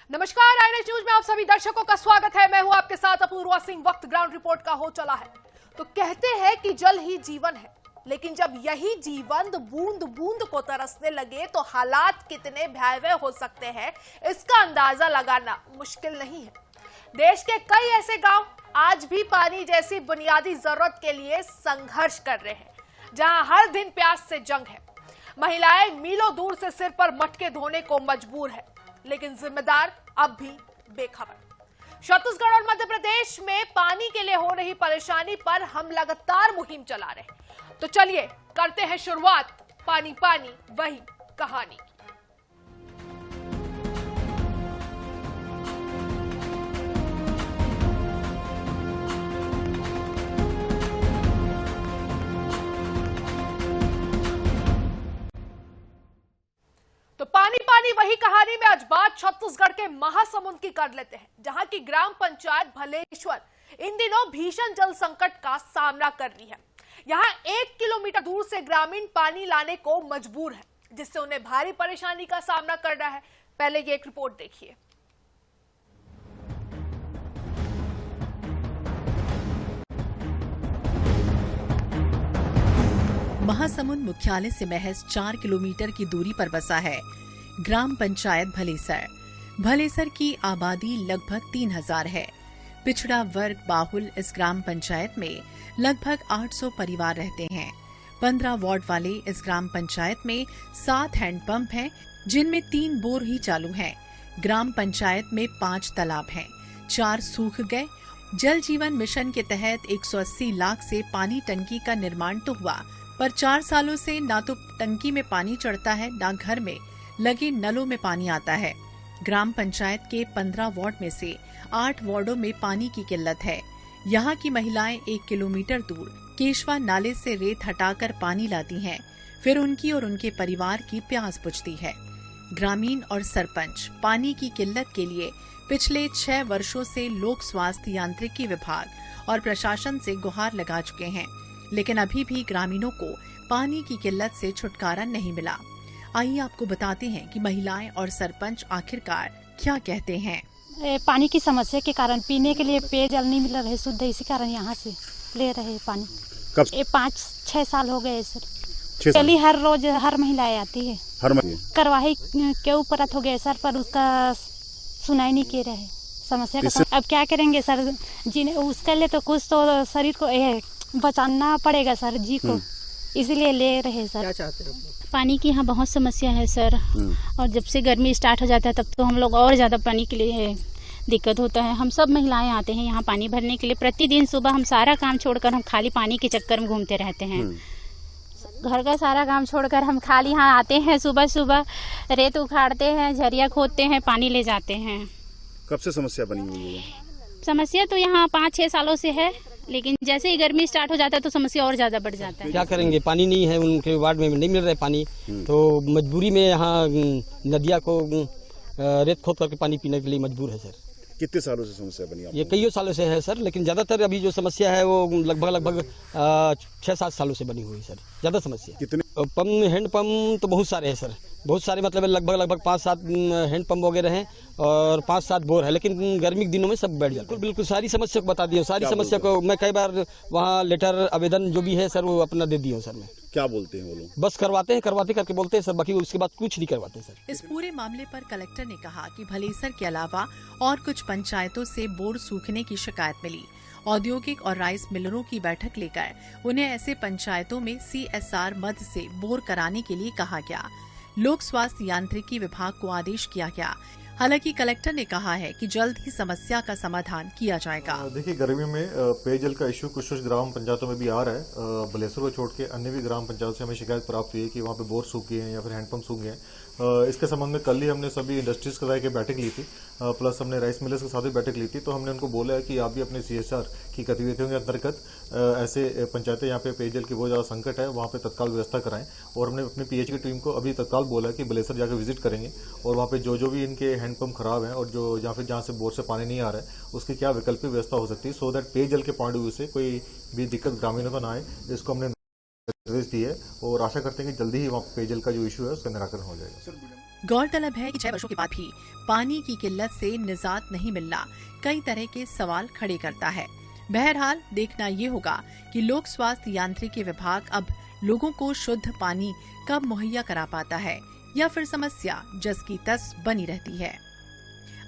नमस्कार, आई न्यूज में आप सभी दर्शकों का स्वागत है। मैं हूं आपके साथ अपूर्वा सिंह। वक्त ग्राउंड रिपोर्ट का हो चला है। तो कहते हैं कि जल ही जीवन है, लेकिन जब यही जीवन बूंद बूंद को तरसने लगे तो हालात कितने भयावह हो सकते हैं, इसका अंदाजा लगाना मुश्किल नहीं है। देश के कई ऐसे गांव आज भी पानी जैसी बुनियादी जरूरत के लिए संघर्ष कर रहे हैं, जहां हर दिन प्यास से जंग है। महिलाएं मीलों दूर से सिर पर मटके धोने को मजबूर है, लेकिन जिम्मेदार अब भी बेखबर। छत्तीसगढ़ और मध्य प्रदेश में पानी के लिए हो रही परेशानी पर हम लगातार मुहिम चला रहे हैं। तो चलिए करते हैं शुरुआत पानी पानी वही कहानी। तो पानी पानी वही कहानी में आज बात छत्तीसगढ़ के महासमुंद की कर लेते हैं, जहां की ग्राम पंचायत भलेश्वर इन दिनों भीषण जल संकट का सामना कर रही है। यहां 1 किलोमीटर दूर से ग्रामीण पानी लाने को मजबूर है, जिससे उन्हें भारी परेशानी का सामना करना है। पहले ये एक रिपोर्ट देखिए। महासमुंद मुख्यालय से महज 4 किलोमीटर की दूरी पर बसा है ग्राम पंचायत भलेसर। भलेसर की आबादी लगभग 3000 है। पिछड़ा वर्ग बाहुल इस ग्राम पंचायत में लगभग 800 परिवार रहते हैं। 15 वार्ड वाले इस ग्राम पंचायत में 7 हैंडपंप हैं, जिनमें 3 बोर ही चालू हैं। ग्राम पंचायत में 5 तालाब हैं, 4 सूख गए। जल जीवन मिशन के तहत 180 लाख से पानी टंकी का निर्माण तो हुआ, पर 4 सालों से ना तो टंकी में पानी चढ़ता है, ना घर में लगे नलों में पानी आता है। ग्राम पंचायत के 15 वार्ड में से 8 वार्डों में पानी की किल्लत है। यहाँ की महिलाएं 1 किलोमीटर दूर केशवा नाले से रेत हटाकर पानी लाती हैं, फिर उनकी और उनके परिवार की प्यास बुझती है। ग्रामीण और सरपंच पानी की किल्लत के लिए पिछले 6 वर्षों से लोक स्वास्थ्य यांत्रिकी विभाग और प्रशासन से गुहार लगा चुके हैं, लेकिन अभी भी ग्रामीणों को पानी की किल्लत से छुटकारा नहीं मिला। आइए आपको बताते हैं कि महिलाएं और सरपंच आखिरकार क्या कहते हैं। पानी की समस्या के कारण पीने के लिए पेयजल नहीं मिल रहे शुद्ध, इसी कारण यहाँ से ले रहे पानी। कब? 5-6 साल हो गए सर। पहले हर रोज हर महिलाएं आती है, करवाही के ऊपर हो गए सर, पर उसका सुनाई नहीं कर रहे समस्या का। अब क्या करेंगे सर, जिन्हें उसके लिए तो कुछ तो शरीर को बचाना पड़ेगा सर जी को, इसीलिए ले रहे सर। क्या चाहते हैं? पानी की यहाँ बहुत समस्या है सर, और जब से गर्मी स्टार्ट हो जाता है तब तो हम लोग और ज़्यादा पानी के लिए दिक्कत होता है। हम सब महिलाएं आते हैं यहाँ पानी भरने के लिए। प्रतिदिन सुबह हम सारा काम छोड़कर हम खाली पानी के चक्कर में घूमते रहते हैं। घर का सारा काम छोड़कर हम खाली यहाँ आते हैं, सुबह सुबह रेत उखाड़ते हैं, झरिया खोदते हैं, पानी ले जाते हैं। कब से समस्या बनी हुई है? समस्या तो यहाँ 5-6 सालों से है, लेकिन जैसे ही गर्मी स्टार्ट हो जाता है तो समस्या और ज्यादा बढ़ जाता है। क्या करेंगे, पानी नहीं है, उनके वार्ड में नहीं मिल रहा है पानी, तो मजबूरी में यहाँ नदिया को रेत खोद करके पानी पीने के लिए मजबूर है सर। कितने सालों से समस्या बनी है? ये कई सालों से है सर, लेकिन ज्यादातर अभी जो समस्या है वो लगभग 6-7 सालों से बनी हुई है सर। ज्यादा समस्या कितने पंप, हैंड पंप तो बहुत सारे हैं सर, बहुत सारे, मतलब लगभग 5-7 हैंड पंप वगैरह हैं और 5-7 बोर है, लेकिन गर्मी के दिनों में सब बैठ जाते हैं। बिल्कुल सारी समस्या को बता दिया, सारी समस्या को मैं कई बार वहाँ लेटर आवेदन जो भी है सर वो अपना दे दिया सर। मैं क्या बोलते हैं वो लोग? बस करवाते करके बोलते हैं सर, बाकी उसके बाद कुछ नहीं करवाते सर। इस पूरे मामले पर कलेक्टर ने कहा कि भलेसर के अलावा और कुछ पंचायतों से बोर सूखने की शिकायत मिली। औद्योगिक और राइस मिलरों की बैठक लेकर उन्हें ऐसे पंचायतों में CSR मद से बोर कराने के लिए कहा गया। लोक स्वास्थ्य यांत्रिकी विभाग को आदेश किया गया। हालांकि कलेक्टर ने कहा है कि जल्द ही समस्या का समाधान किया जाएगा। देखिए, गर्मी में पेयजल का इश्यू कुछ ग्राम पंचायतों में भी आ रहा है। भलेसर को छोड़ के अन्य भी ग्राम पंचायत से हमें शिकायत प्राप्त हुई है कि वहाँ पे बोर सूख गए हैं या फिर हैंडपंप सूख गए हैं। इसके संबंध में कल ही हमने सभी इंडस्ट्रीज कराए के बैठक ली थी, प्लस हमने राइस मिलर्स के साथ भी बैठक ली थी। तो हमने उनको बोला है कि आप भी अपने CSR की गतिविधियों के अंतर्गत ऐसे पंचायतें यहाँ पे पेयजल की बहुत ज़्यादा संकट है, वहाँ पे तत्काल व्यवस्था कराएं। और हमने अपने PH की टीम को अभी तत्काल बोला है कि भलेसर जाकर विजिट करेंगे और वहाँ पे जो भी इनके हैंडपंप खराब हैं और जो या फिर जहाँ से बोर से पानी नहीं आ रहा है उसकी क्या वैकल्पिक व्यवस्था हो सकती है, सो दैट पेयजल के पॉइंट ऑफ व्यू से कोई भी दिक्कत ग्रामीणों को ना आए। इसको हमने निर्देश दिए और आशा करते हैं कि जल्दी ही वहाँ पेयजल का जो इशू है उसका निराकरण हो जाएगा। गौरतलब है कि 6 वर्षों के बाद भी पानी की किल्लत से निजात नहीं मिलना कई तरह के सवाल खड़े करता है। बहरहाल देखना ये होगा कि लोक स्वास्थ्य यांत्रिकी विभाग अब लोगों को शुद्ध पानी कब मुहैया करा पाता है या फिर समस्या जस की तस बनी रहती है।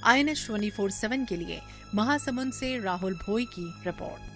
INS 24/7 के लिए महासमुंद से राहुल भोई की रिपोर्ट।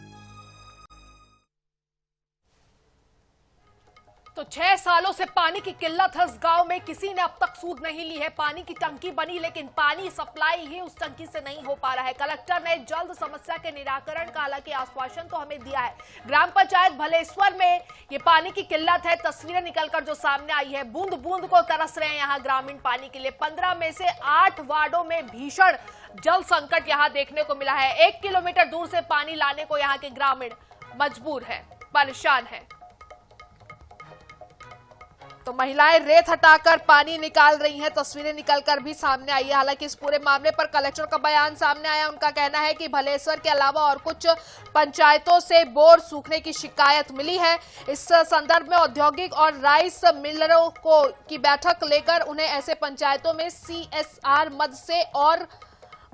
तो 6 सालों से पानी की किल्लत है इस गांव में, किसी ने अब तक सूद नहीं ली है। पानी की टंकी बनी लेकिन पानी सप्लाई ही उस टंकी से नहीं हो पा रहा है। कलेक्टर ने जल्द समस्या के निराकरण का हालांकि आश्वासन तो हमें दिया है। ग्राम पंचायत भलेश्वर में ये पानी की किल्लत है, तस्वीरें निकलकर जो सामने आई है। बूंद बूंद को तरस रहे हैं यहाँ ग्रामीण पानी के लिए। 15 में से 8 वार्डों में भीषण जल संकट यहाँ देखने को मिला है। 1 किलोमीटर दूर से पानी लाने को यहाँ के ग्रामीण मजबूर है, परेशान है। तो महिलाएं रेत हटाकर पानी निकाल रही हैं, तस्वीरें निकलकर भी सामने आई है। हालांकि इस पूरे मामले पर कलेक्टर का बयान सामने आया। उनका कहना है कि भलेश्वर के अलावा और कुछ पंचायतों से बोर सूखने की शिकायत मिली है। इस संदर्भ में औद्योगिक और राइस मिलरों की बैठक लेकर उन्हें ऐसे पंचायतों में CSR मद से और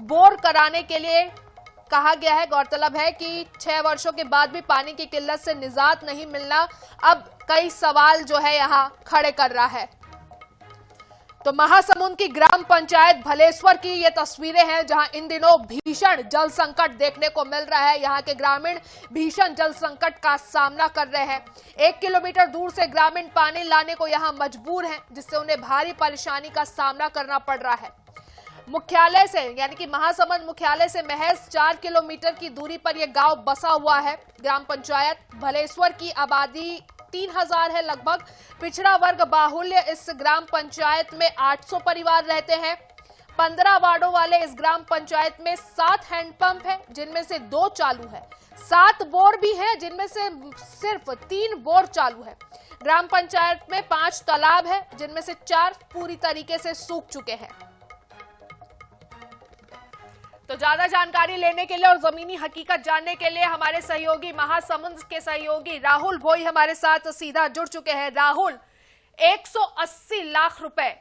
बोर कराने के लिए कहा गया है। गौरतलब है कि 6 वर्षों के बाद भी पानी की किल्लत से निजात नहीं मिलना अब कई सवाल जो है यहाँ खड़े कर रहा है। तो महासमुंद की ग्राम पंचायत भलेश्वर की ये तस्वीरें हैं जहां इन दिनों भीषण जल संकट देखने को मिल रहा है। यहाँ के ग्रामीण भीषण जल संकट का सामना कर रहे हैं। 1 किलोमीटर दूर से ग्रामीण पानी लाने को यहाँ मजबूर हैं, जिससे उन्हें भारी परेशानी का सामना करना पड़ रहा है। मुख्यालय से यानी कि महासमुंद मुख्यालय से महज 4 किलोमीटर की दूरी पर यह गांव बसा हुआ है। ग्राम पंचायत भलेश्वर की आबादी 3000 है लगभग। पिछड़ा वर्ग बाहुल्य इस ग्राम पंचायत में 800 परिवार रहते हैं। 15 वार्डों वाले इस ग्राम पंचायत में 7 हैंडपंप है, जिनमें से 2 चालू है। 7 बोर भी हैं, जिनमें से सिर्फ 3 बोर चालू है। ग्राम पंचायत में 5 तालाब है, जिनमें से 4 पूरी तरीके से सूख चुके हैं। तो ज्यादा जानकारी लेने के लिए और जमीनी हकीकत जानने के लिए हमारे सहयोगी महासमुंद के सहयोगी राहुल भोई हमारे साथ सीधा जुड़ चुके हैं। राहुल, 180 लाख रुपए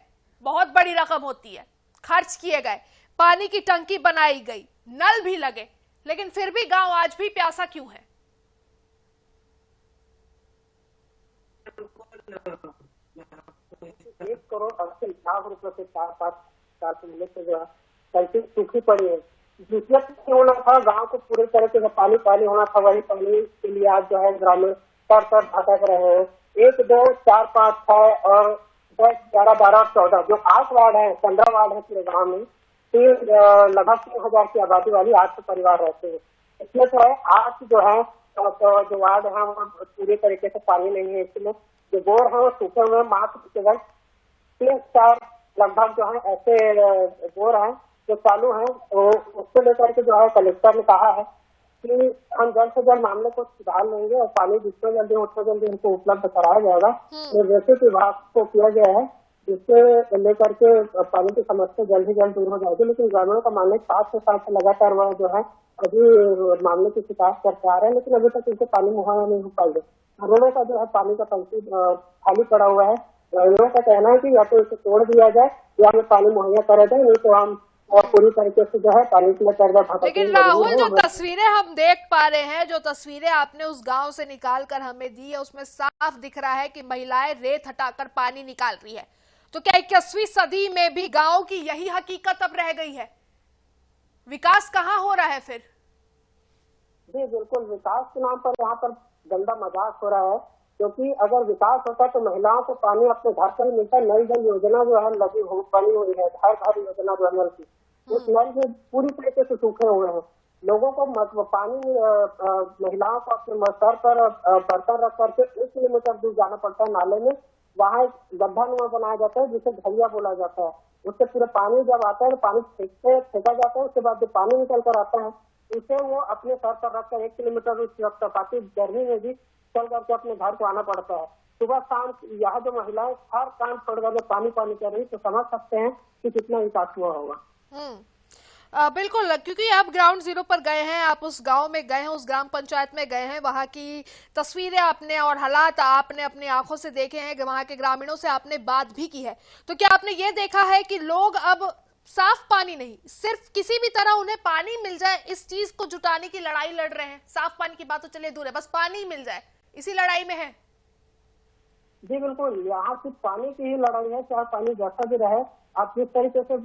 बहुत बड़ी रकम होती है, खर्च किए गए, पानी की टंकी बनाई गई, नल भी लगे, लेकिन फिर भी गांव आज भी प्यासा क्यों है? 1,80,00,000 रुपए से 4-5 साल पहले से जो है टंकी सूखी पड़ी है। जिसमें होना था गांव को पूरे तरीके से पानी होना था, वही पानी के लिए आज जो है ग्रामीण तर भटक रहे हैं। 1, 2, 4, 5, 6 और 10, 11, 12, 14 जो 8 वार्ड है, 15 वार्ड है पूरे गाँव में। लगभग 3000 की आबादी वाली 800 परिवार रहते हैं। इसमें जो है 8 जो है जो वार्ड है वो पूरे तरीके से पानी नहीं है। इसमें जो बोर है वो सूखे हुए मात्र केवल 3-4 लगभग जो है ऐसे बोर है जो चालू है। तो उसको लेकर के जो है कलेक्टर ने कहा है कि हम जल्द से जल्द मामले को सुधार लेंगे और पानी जितना जल्दी उतना जल्दी उनको उपलब्ध कराया जाएगा। निर्देशित विभाग को किया गया है, जिससे लेकर के पानी की समस्या जल्द से जल्द दूर हो जाएगी। लेकिन ग्रामीणों का मानना 5 साल से लगातार वह जो है अभी मामले की शिकायत करते आ रहे हैं, लेकिन अभी तक उनको पानी मुहैया नहीं हो पाई है। घरों का जो है पानी का टंकी खाली पड़ा हुआ है। ग्रामीणों का कहना है कि या तो इसे तोड़ दिया जाए या हमें पानी मुहैया करा जाए, नहीं तो हम और पूरी तरीके से जो है पानी के लिए। लेकिन राहुल, जो तस्वीरें हम देख पा रहे हैं, जो तस्वीरें आपने उस गांव से निकाल कर हमें दी है, उसमें साफ दिख रहा है कि महिलाएं रेत हटाकर पानी निकाल रही है। तो क्या 21वीं सदी में भी गांव की यही हकीकत अब रह गई है? विकास कहाँ हो रहा है फिर? जी बिल्कुल, विकास के नाम पर यहाँ पर गंदा मजाक हो रहा है, क्योंकि अगर विकास होता तो महिलाओं को पानी अपने घर पर ही मिलता। नई जल योजना जो है बनी हुई है, घर घर योजना जो है नल की, उस नल भी पूरी तरीके से सूखे हुए हैं। लोगों को पानी महिलाओं को अपने सर पर बर्तन रख करके 1 किलोमीटर दूर जाना पड़ता है नाले में। वहाँ एक गड्ढा नुमा बनाया जाता है जिसे घड़िया बोला जाता है। उससे पूरे पानी जब आता है तो पानी फेंका जाता है। उसके बाद जो पानी निकल कर आता है उसे वो अपने सर पर रखकर 1 किलोमीटर उस वक्त ताकि गर्मी में भी चल करके अपने घर को आना पड़ता है। सुबह शाम यहाँ जो महिलाएं हर काम छोड़ करके पानी कर रही, तो समझ सकते हैं कि कितना विकास हुआ होगा। बिल्कुल, क्योंकि आप ग्राउंड जीरो पर गए हैं, आप उस गांव में गए हैं, उस ग्राम पंचायत में गए हैं, वहां की तस्वीरें आपने और हालात आपने अपनी आंखों से देखे हैं, वहां के ग्रामीणों से आपने बात भी की है। तो क्या आपने ये देखा है कि लोग अब साफ पानी नहीं, सिर्फ किसी भी तरह उन्हें पानी मिल जाए, इस चीज को जुटाने की लड़ाई लड़ रहे हैं? साफ पानी की बात तो चले दूर है, बस पानी मिल जाए, इसी लड़ाई में है। जी बिल्कुल, यहाँ सिर्फ पानी की ही लड़ाई है, चाहे पानी जैसा भी रहे। आप जिस तरीके से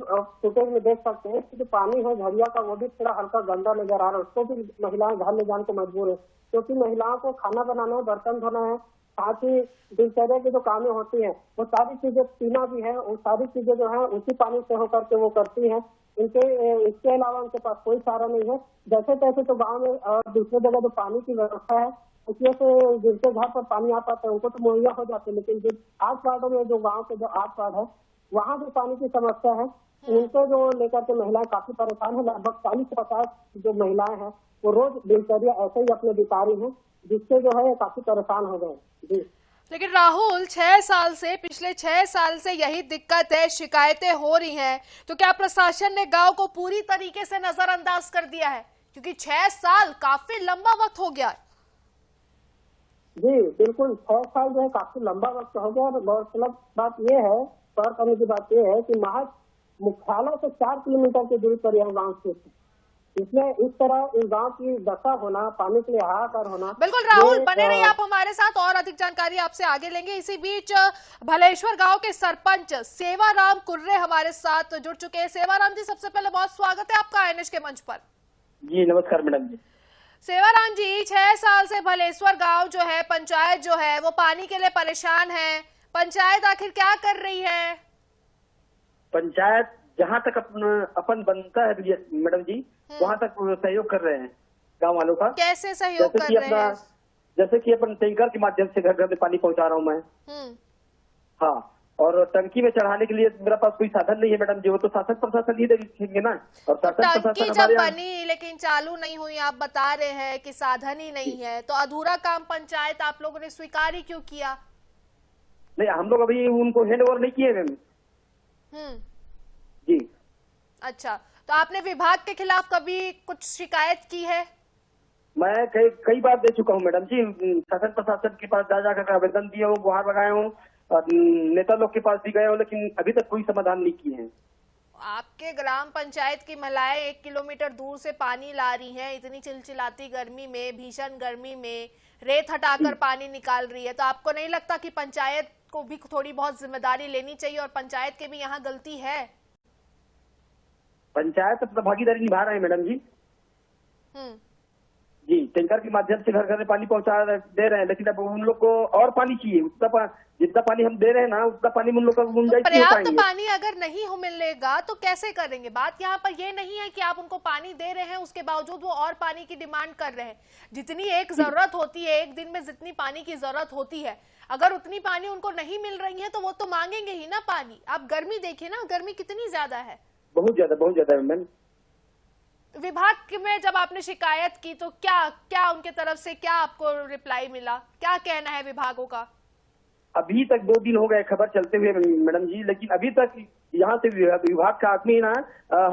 फुटेज में देख सकते हैं कि जो पानी है झरिया का, वो भी थोड़ा हल्का गंदा नजर आ रहा है। उसको भी महिलाएं घर ले जाने को मजबूर है, क्योंकि महिलाओं को खाना बनाना है, बर्तन धोना है, साथ ही दिनचर्या की जो कामें होती हैं, वो सारी चीजें, पीना भी है, वो सारी चीजें जो है उसी पानी से होकर के वो करती हैं। इसके अलावा उनके पास कोई सहारा नहीं है। जैसे तैसे तो गाँव में दूसरी जगह जो पानी की व्यवस्था है, उसमें से जिनके घर पर पानी आ पाता है उनको तो मुहैया हो जाते हैं, लेकिन जिन 8 वार्डों में, जो गांव के जो 8 वार्ड है, वहाँ जो पानी की समस्या है, उनको जो लेकर के महिलाएं काफी परेशान है। लगभग 40 से 50 जो महिलाएं हैं वो रोज दिनचर्या ऐसे ही अपने बिता रही हैं, जिससे जो है काफी परेशान हो गए। जी, लेकिन राहुल, पिछले 6 साल से यही दिक्कत है, शिकायतें हो रही हैं, तो क्या प्रशासन ने गांव को पूरी तरीके से नजरअंदाज कर दिया है? क्योंकि 6 साल काफी लंबा वक्त हो गया है। जी बिल्कुल, 6 साल जो है काफी लंबा वक्त हो गया। गौरतलब बात यह है, गौर करने की बात यह है कि महज मुख्यालय से 4 किलोमीटर की दूरी पर यह गाँव स्थित है। इसमें इस तरह इस गांव की दशा होना, पानी के लिए हाहाकार होना। बिल्कुल राहुल, बने रहिए आप हमारे साथ, और अधिक जानकारी आपसे आगे लेंगे। इसी बीच भलेश्वर गांव के सरपंच सेवाराम कुर्रे हमारे साथ जुड़ चुके हैं। सेवाराम जी, सबसे पहले बहुत स्वागत है आपका INH के मंच पर। जी नमस्कार मैडम जी। सेवाराम जी, 6 साल से भलेश्वर गांव जो है, पंचायत जो है, वो पानी के लिए परेशान है। पंचायत आखिर क्या कर रही है? पंचायत जहाँ तक अपन बनता है मैडम जी, वहाँ तक सहयोग कर रहे हैं गांव वालों का। कैसे सहयोग कर रहे हैं? जैसे कि अपन टैंकर के माध्यम से घर घर में पानी पहुँचा रहा हूँ मैं। हाँ, और टंकी में चढ़ाने के लिए मेरा पास कोई साधन नहीं है मैडम जी, वो तो शासन प्रशासन ही देखेंगे ना। और शासन टंकी जब बनी लेकिन चालू नहीं हुई, आप बता रहे हैं कि साधन ही नहीं है, तो अधूरा काम पंचायत आप लोगों ने स्वीकार ही क्यों किया? नहीं, हम लोग अभी उनको हैंड ओवर नहीं किए मैम। जी अच्छा, तो आपने विभाग के खिलाफ कभी कुछ शिकायत की है? मैं कई बार दे चुका हूँ मैडम जी, शासन प्रशासन के पास जा जाकर आवेदन दिए हूँ, गुहार लगाए हूँ, नेता लोग के पास भी गए हो, लेकिन अभी तक कोई समाधान नहीं किए हैं। आपके ग्राम पंचायत की महिलाएं 1 किलोमीटर दूर से पानी ला रही हैं, इतनी चिलचिलाती गर्मी में, भीषण गर्मी में रेत हटाकर पानी निकाल रही है, तो आपको नहीं लगता कि पंचायत को भी थोड़ी बहुत जिम्मेदारी लेनी चाहिए और पंचायत के भी यहाँ गलती है? पंचायत अपना भागीदारी निभा रहे हैं मैडम जी। जी, टैंकर के माध्यम से घर घर में पानी पहुंचा दे रहे हैं, लेकिन अब उन लोग को और पानी चाहिए। जितना पानी हम दे रहे हैं ना, उतना पानी उन लोग का गुंजाइश नहीं हो पाएंगे। पर्याप्त पानी अगर नहीं हो मिलेगा तो कैसे करेंगे? बात यहाँ पर ये नहीं है कि आप उनको पानी दे रहे हैं, उसके बावजूद वो और पानी की डिमांड कर रहे हैं। जितनी एक जरूरत होती है, एक दिन में जितनी पानी की जरूरत होती है, अगर उतनी पानी उनको नहीं मिल रही है तो वो तो मांगेंगे ही ना पानी। आप गर्मी देखिए ना, गर्मी कितनी ज्यादा है। बहुत ज्यादा मैम। विभाग में जब आपने शिकायत की तो क्या उनके तरफ से क्या आपको रिप्लाई मिला? क्या कहना है विभागों का? अभी तक 2 दिन हो गए खबर चलते हुए मैडम जी, लेकिन अभी तक यहाँ से विभाग का आदमी ना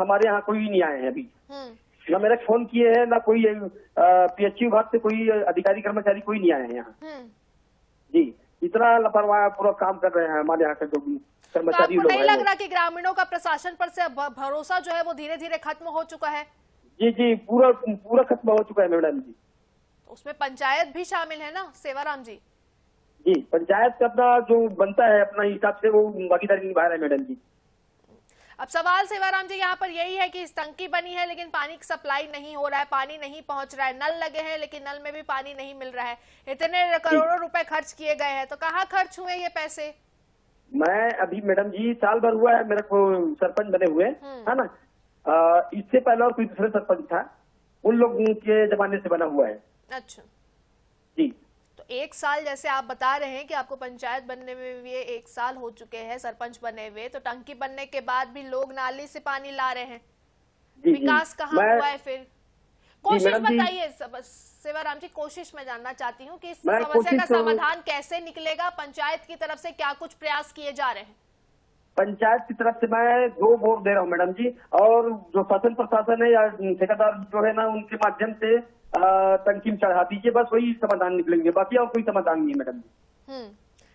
हमारे यहाँ कोई नहीं आए हैं अभी। ना मेरा फोन किए हैं, ना कोई PHU विभाग से कोई अधिकारी कर्मचारी कोई नहीं आए हैं यहाँ। जी, इतना लापरवाह पूरा काम कर रहे हैं हमारे यहाँ का जो भी कर्मचारी लोग हैं। नहीं लग रहा कि ग्रामीणों का प्रशासन पर से भरोसा जो है वो धीरे धीरे खत्म हो चुका है? जी, पूरा खत्म हो चुका है मैडम जी। उसमें पंचायत भी शामिल है ना सेवाराम जी? जी, पंचायत का अपना जो बनता है अपना हिसाब से वो भागीदारी निभा रहा है मैडम जी। अब सवाल सेवाराम जी यहाँ पर यही है कि टंकी बनी है लेकिन पानी की सप्लाई नहीं हो रहा है, पानी नहीं पहुंच रहा है, नल लगे हैं लेकिन नल में भी पानी नहीं मिल रहा है, इतने करोड़ों रुपए खर्च किए गए हैं, तो कहाँ खर्च हुए ये पैसे? मैं अभी मैडम जी साल भर हुआ है मेरे को सरपंच बने हुए, है ना। इससे पहले और कोई दूसरे सरपंच था, उन लोगों के जमाने से बना हुआ है। अच्छा जी, तो 1 साल जैसे आप बता रहे हैं कि आपको पंचायत बनने में भी 1 साल हो चुके हैं, सरपंच बने हुए, तो टंकी बनने के बाद भी लोग नाली से पानी ला रहे हैं, विकास कहाँ हुआ है फिर? कोशिश बताइए सेवाराम जी, कोशिश मैं जानना चाहती हूँ कि इस समस्या का समाधान कैसे निकलेगा, पंचायत की तरफ से क्या कुछ प्रयास किए जा रहे हैं? पंचायत की तरफ से मैं 2 बोर दे रहा हूँ मैडम जी, और जो शासन प्रशासन है या ठेकेदार जो है ना, उनके माध्यम से टंकी में चढ़ा दीजिए, बस वही समाधान निकलेंगे, बाकी और कोई समाधान नहीं है मैडम जी।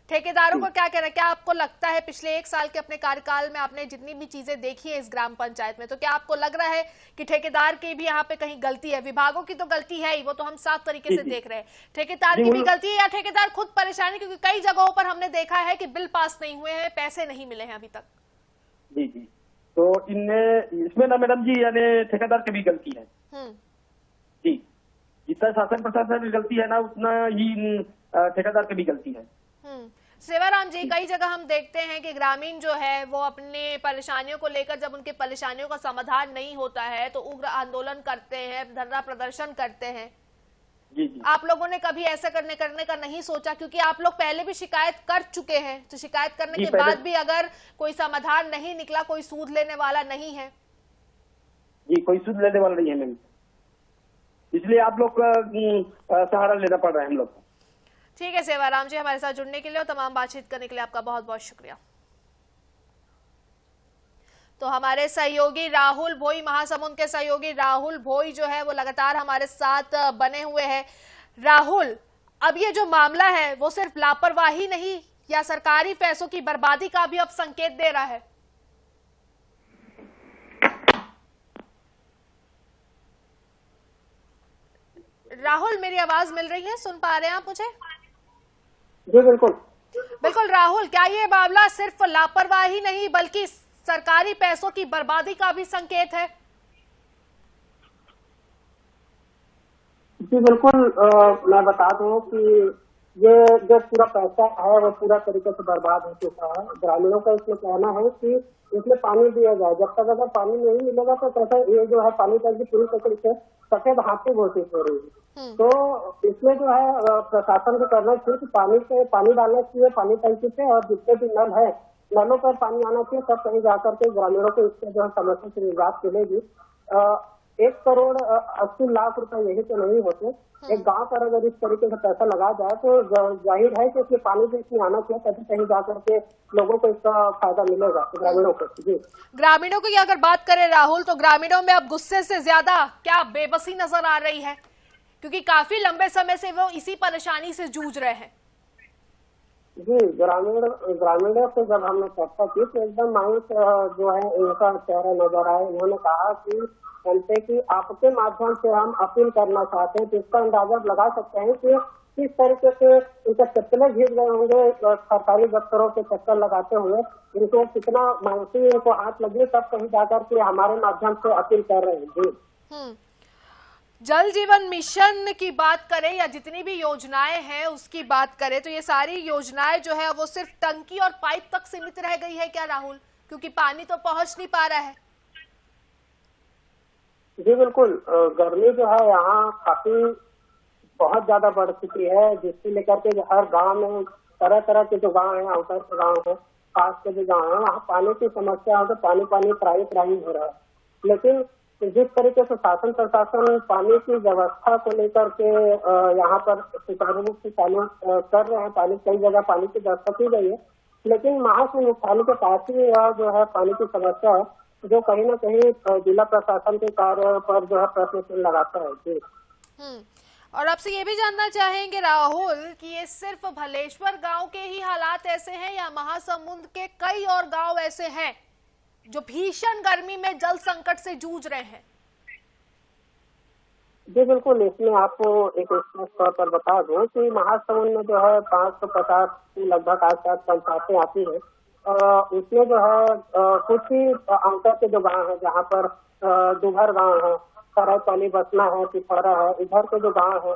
ठेकेदारों को क्या कहना है? क्या आपको लगता है पिछले 1 साल के अपने कार्यकाल में आपने जितनी भी चीजें देखी है इस ग्राम पंचायत में, तो क्या आपको लग रहा है कि ठेकेदार की भी यहाँ पे कहीं गलती है? विभागों की तो गलती है ही, वो तो हम साफ तरीके से देख रहे हैं। ठेकेदार की भी गलती है या ठेकेदार खुद परेशानी? क्योंकि कई जगहों पर हमने देखा है कि बिल पास नहीं हुए हैं, पैसे नहीं मिले हैं अभी तक। जी जी, तो इसमें ना मैडम जी, यानी ठेकेदार की भी गलती है जी। जितना शासन प्रशासन की गलती है ना, उतना ही ठेकेदार की भी गलती है। सेवाराम जी, कई जगह हम देखते हैं कि ग्रामीण जो है वो अपने परेशानियों को लेकर, जब उनके परेशानियों का समाधान नहीं होता है तो उग्र आंदोलन करते हैं, धरना प्रदर्शन करते हैं। जी जी। आप लोगों ने कभी ऐसा करने का नहीं सोचा? क्योंकि आप लोग पहले भी शिकायत कर चुके हैं, तो शिकायत करने के बाद भी अगर कोई समाधान नहीं निकला, कोई सूद लेने वाला नहीं है। जी, कोई सूद लेने वाला नहीं है मैम, इसलिए आप लोग का सहारा लेना पड़ रहा है हम लोग को। ठीक है सेवाराम जी, हमारे साथ जुड़ने के लिए और तमाम बातचीत करने के लिए आपका बहुत बहुत शुक्रिया। तो हमारे सहयोगी राहुल भोई, महासमुंद के सहयोगी राहुल भोई जो है वो लगातार हमारे साथ बने हुए हैं। राहुल, अब ये जो मामला है वो सिर्फ लापरवाही नहीं या सरकारी पैसों की बर्बादी का भी अब संकेत दे रहा है? राहुल, मेरी आवाज मिल रही है? सुन पा रहे हैं आप मुझे? जी बिल्कुल बिल्कुल। राहुल, क्या ये मामला सिर्फ लापरवाही नहीं बल्कि सरकारी पैसों की बर्बादी का भी संकेत है? जी बिल्कुल, मैं बता दूं कि ये जो पूरा पैसा है वो पूरा तरीके से बर्बाद हो चुका है। ग्रामीणों का इसमें कहना है कि इसमें पानी दिया जाए, जब तक अगर पानी नहीं मिलेगा तो कैसे ये जो है पानी टंकी पूरी तरीके से सफेद हाथी घोषित हो रही है। तो इसमें जो है प्रशासन को करना चाहिए कि पानी डालना चाहिए पानी टंकी पे, और जितने भी नल है नलों पर पानी आना चाहिए, तब कहीं जाकर के ग्रामीणों को इससे जो है समस्या से निजात मिलेगी। 1 करोड़ 80 लाख रुपए यही तो नहीं होते। एक गांव पर अगर इस तरीके से पैसा लगा जाए तो जाहिर है कि इसमें पानी भी इसमें आना चाहिए, तभी कहीं जाकर के लोगों को इसका फायदा मिलेगा, ग्रामीणों को। जी, ग्रामीणों की अगर बात करें राहुल, तो ग्रामीणों में अब गुस्से से ज्यादा क्या बेबसी नजर आ रही है? क्योंकि काफी लंबे समय से वो इसी परेशानी से जूझ रहे हैं। जी, ग्रामीणों से जब हमने चर्चा की तो एकदम मायूस जो है इनका चेहरा नजर आया। उन्होंने कहा कि हमसे कि आपके माध्यम से हम अपील करना चाहते हैं, जिसका अंदाजा लगा सकते हैं कि किस तरीके से इनके चप्पलें घिर गए होंगे सरकारी दफ्तरों के चक्कर लगाते हुए। इनको कितना मानसिक इनको हाथ लगी, तब कहीं जाकर के हमारे माध्यम से अपील कर रहे हैं। जी, जल जीवन मिशन की बात करें या जितनी भी योजनाएं हैं उसकी बात करें, तो ये सारी योजनाएं जो है वो सिर्फ टंकी और पाइप तक सीमित रह गई है क्या राहुल? क्योंकि पानी तो पहुंच नहीं पा रहा है। जी बिल्कुल, गर्मी जो है यहाँ काफी बहुत ज्यादा बढ़ चुकी है, जिसको लेकर के हर गांव में तरह तरह के जो गांव है, आउटर के गांव है, पास के जो गांव है, वहाँ पानी की समस्या है, तो पानी त्राही हो रहा है। लेकिन जिस तरीके से शासन प्रशासन पानी की व्यवस्था को लेकर के यहाँ पर सुचारू रूप से चालू कर रहे हैं, कई जगह पानी की व्यवस्था की गई है, लेकिन महासमुंद मुख्यालय के पास ही जो है पानी की समस्या है, जो कहीं ना कहीं जिला प्रशासन के कार्य पर जो है प्रश्न चिन्ह लगाता है। जी, और आपसे ये भी जानना चाहेंगे राहुल कि ये सिर्फ भलेश्वर गांव के ही हालात ऐसे हैं या महासमुंद के कई और गांव ऐसे हैं जो भीषण गर्मी में जल संकट से जूझ रहे हैं? जी बिल्कुल, इसमें आपको एक स्पष्ट तौर पर बता दूं कि महासमुंद में जो है 550 की लगभग आसपास पंचायतें आती है। उसमें जो है कुछ ही अंतर के जो गांव है, जहाँ पर दुभर गांव है, सरायपाली बसना है, पिथौरा है, इधर के जो गांव है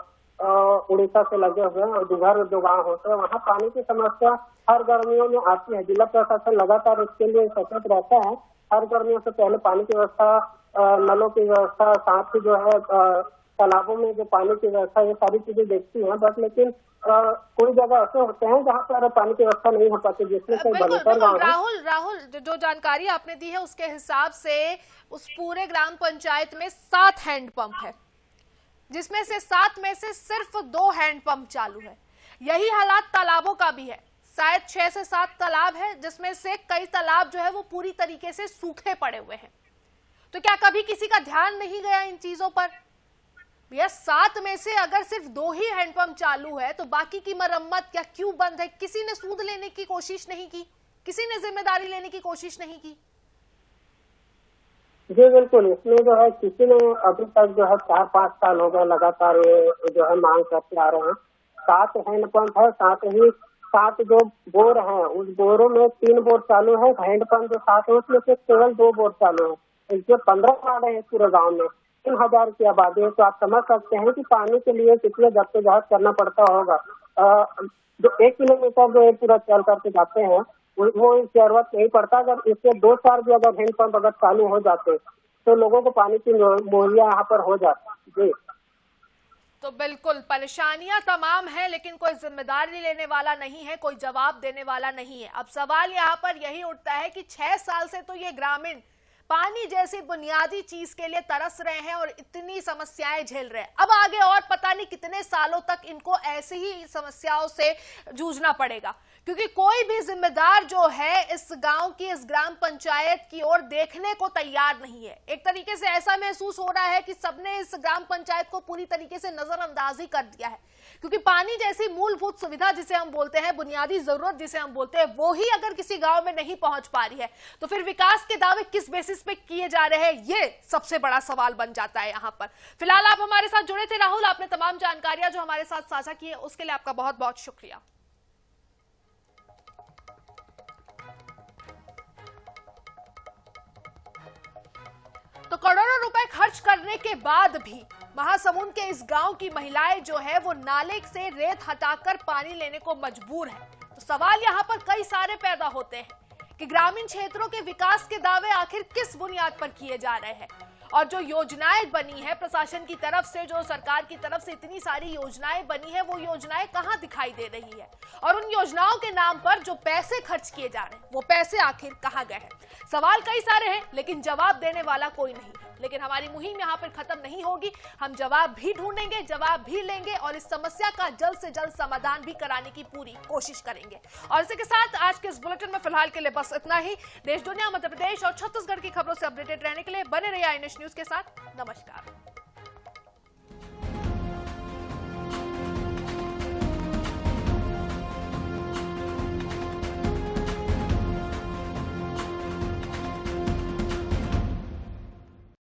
उड़ीसा से लगे हुए हैं, और दुभर जो गांव होते हैं, वहाँ पानी की समस्या हर गर्मियों में आती है। जिला प्रशासन लगातार इसके लिए सचेत रहता है। हर गर्मियों से पहले पानी की व्यवस्था, नलों की व्यवस्था, साथ ही जो है तालाबों में जो पानी की व्यवस्था, ये सारी चीजें देखती है। बट लेकिन कोई जगह ऐसे होते हैं जहाँ पर पानी की व्यवस्था नहीं हो पाती, जिसमें से राहुल जो जानकारी आपने दी है उसके हिसाब से उस पूरे ग्राम पंचायत में 7 हैंडपंप है, जिसमें से 7 में से सिर्फ 2 हैंडपंप चालू है। यही हालात तालाबों का भी है, शायद 6 से 7 तालाब है, जिसमें से कई तालाब जो है वो पूरी तरीके से सूखे पड़े हुए हैं। तो क्या कभी किसी का ध्यान नहीं गया इन चीजों पर? भैया 7 में से अगर सिर्फ 2 ही हैंडपंप चालू है तो बाकी की मरम्मत क्या क्यों बंद है? किसी ने सूद लेने की कोशिश नहीं की, किसी ने जिम्मेदारी लेने की कोशिश नहीं की? जी बिल्कुल, इसमें जो है किसी ने अभी तक जो है 4-5 साल हो गए लगातार जो है मांग करते आ रहे हैं। 7 हैंडपंप है, साथ ही 7 जो बोर हैं उस बोरों में 3 बोर चालू है। हैंडपंप जो 7 है उसमें से केवल 2 बोर चालू है। इसमें 15 वार्ड है पूरे गाँव में, 3000 की आबादी है। तो आप समझ सकते हैं कि पानी के लिए कितने जद्दोजहद करना पड़ता होगा। जो 1 किलोमीटर जो पूरा चल करके जाते हैं वो जरूरत नहीं पड़ता। अगर इससे 2 साल भी अगर हैंडपंप अगर चालू हो जाते तो लोगों को पानी की मुहैया यहाँ पर हो जाती। जी तो बिल्कुल परेशानियां तमाम है, लेकिन कोई जिम्मेदारी लेने वाला नहीं है, कोई जवाब देने वाला नहीं है। अब सवाल यहाँ पर यही उठता है कि 6 साल से तो ये ग्रामीण पानी जैसी बुनियादी चीज के लिए तरस रहे हैं और इतनी समस्याएं झेल रहे हैं। अब आगे और पता नहीं कितने सालों तक इनको ऐसी ही समस्याओं से जूझना पड़ेगा, क्योंकि कोई भी जिम्मेदार जो है इस गांव की, इस ग्राम पंचायत की ओर देखने को तैयार नहीं है। एक तरीके से ऐसा महसूस हो रहा है कि सबने इस ग्राम पंचायत को पूरी तरीके से नजरअंदाज ही कर दिया है, क्योंकि पानी जैसी मूलभूत सुविधा जिसे हम बोलते हैं, बुनियादी जरूरत जिसे हम बोलते हैं, वो ही अगर किसी गांव में नहीं पहुंच पा रही है तो फिर विकास के दावे किस बेसिस पे किए जा रहे हैं, ये सबसे बड़ा सवाल बन जाता है यहाँ पर। फिलहाल आप हमारे साथ जुड़े थे राहुल, आपने तमाम जानकारियां जो हमारे साथ साझा की है उसके लिए आपका बहुत बहुत शुक्रिया। तो करोड़ों रुपए खर्च करने के बाद भी महासमुंद के इस गांव की महिलाएं जो है वो नाले से रेत हटाकर पानी लेने को मजबूर है। तो सवाल यहाँ पर कई सारे पैदा होते हैं कि ग्रामीण क्षेत्रों के विकास के दावे आखिर किस बुनियाद पर किए जा रहे हैं, और जो योजनाएं बनी है प्रशासन की तरफ से, जो सरकार की तरफ से इतनी सारी योजनाएं बनी है, वो योजनाएं कहां दिखाई दे रही है, और उन योजनाओं के नाम पर जो पैसे खर्च किए जा रहे हैं वो पैसे आखिर कहां गए हैं? सवाल कई सारे हैं, लेकिन जवाब देने वाला कोई नहीं। लेकिन हमारी मुहिम यहाँ पर खत्म नहीं होगी, हम जवाब भी ढूंढेंगे, जवाब भी लेंगे और इस समस्या का जल्द से जल्द समाधान भी कराने की पूरी कोशिश करेंगे। और इसी के साथ आज के इस बुलेटिन में फिलहाल के लिए बस इतना ही। देश दुनिया, मध्य प्रदेश और छत्तीसगढ़ की खबरों से अपडेटेड रहने के लिए बने रहिए आई न्यूज के साथ। नमस्कार।